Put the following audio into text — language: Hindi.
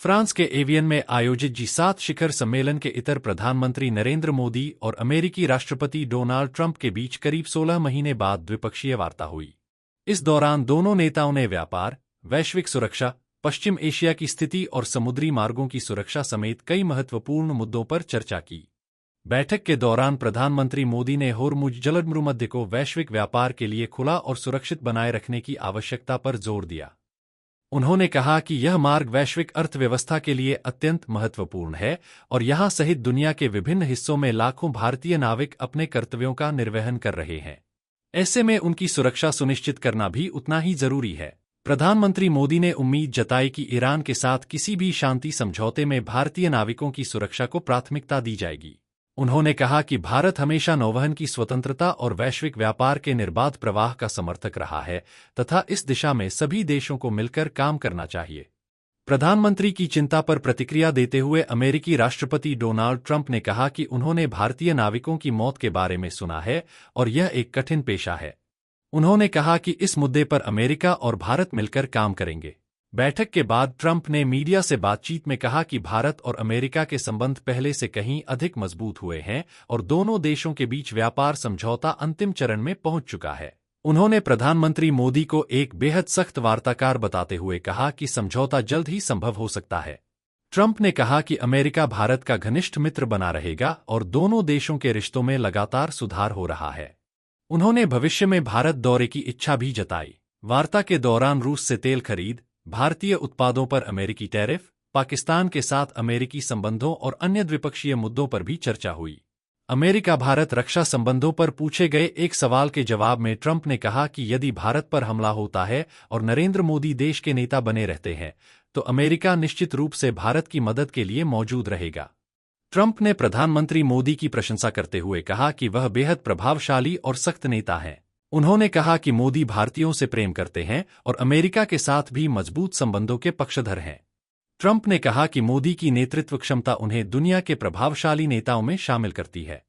फ्रांस के एवियन में आयोजित G7 शिखर सम्मेलन के इतर प्रधानमंत्री नरेंद्र मोदी और अमेरिकी राष्ट्रपति डोनाल्ड ट्रंप के बीच करीब 16 महीने बाद द्विपक्षीय वार्ता हुई। इस दौरान दोनों नेताओं ने व्यापार, वैश्विक सुरक्षा, पश्चिम एशिया की स्थिति और समुद्री मार्गों की सुरक्षा समेत कई महत्वपूर्ण मुद्दों पर चर्चा की। बैठक के दौरान प्रधानमंत्री मोदी ने होर्मुज जलसंधि को वैश्विक व्यापार के लिए खुला और सुरक्षित बनाए रखने की आवश्यकता पर जोर दिया। उन्होंने कहा कि यह मार्ग वैश्विक अर्थव्यवस्था के लिए अत्यंत महत्वपूर्ण है और यहां सहित दुनिया के विभिन्न हिस्सों में लाखों भारतीय नाविक अपने कर्तव्यों का निर्वहन कर रहे हैं। ऐसे में उनकी सुरक्षा सुनिश्चित करना भी उतना ही जरूरी है। प्रधानमंत्री मोदी ने उम्मीद जताई कि ईरान के साथ किसी भी शांति समझौते में भारतीय नाविकों की सुरक्षा को प्राथमिकता दी जाएगी। उन्होंने कहा कि भारत हमेशा नौवहन की स्वतंत्रता और वैश्विक व्यापार के निर्बाध प्रवाह का समर्थक रहा है तथा इस दिशा में सभी देशों को मिलकर काम करना चाहिए। प्रधानमंत्री की चिंता पर प्रतिक्रिया देते हुए अमेरिकी राष्ट्रपति डोनाल्ड ट्रंप ने कहा कि उन्होंने भारतीय नाविकों की मौत के बारे में सुना है और यह एक कठिन पेशा है। उन्होंने कहा कि इस मुद्दे पर अमेरिका और भारत मिलकर काम करेंगे। बैठक के बाद ट्रंप ने मीडिया से बातचीत में कहा कि भारत और अमेरिका के संबंध पहले से कहीं अधिक मजबूत हुए हैं और दोनों देशों के बीच व्यापार समझौता अंतिम चरण में पहुंच चुका है। उन्होंने प्रधानमंत्री मोदी को एक बेहद सख्त वार्ताकार बताते हुए कहा कि समझौता जल्द ही संभव हो सकता है। ट्रंप ने कहा कि अमेरिका भारत का घनिष्ठ मित्र बना रहेगा और दोनों देशों के रिश्तों में लगातार सुधार हो रहा है। उन्होंने भविष्य में भारत दौरे की इच्छा भी जताई। वार्ता के दौरान रूस से तेल खरीद, भारतीय उत्पादों पर अमेरिकी टैरिफ, पाकिस्तान के साथ अमेरिकी संबंधों और अन्य द्विपक्षीय मुद्दों पर भी चर्चा हुई। अमेरिका भारत रक्षा संबंधों पर पूछे गए एक सवाल के जवाब में ट्रंप ने कहा कि यदि भारत पर हमला होता है और नरेंद्र मोदी देश के नेता बने रहते हैं तो अमेरिका निश्चित रूप से भारत की मदद के लिए मौजूद रहेगा। ट्रंप ने प्रधानमंत्री मोदी की प्रशंसा करते हुए कहा कि वह बेहद प्रभावशाली और सख्त नेता हैं। उन्होंने कहा कि मोदी भारतीयों से प्रेम करते हैं और अमेरिका के साथ भी मजबूत संबंधों के पक्षधर हैं। ट्रंप ने कहा कि मोदी की नेतृत्व क्षमता उन्हें दुनिया के प्रभावशाली नेताओं में शामिल करती है।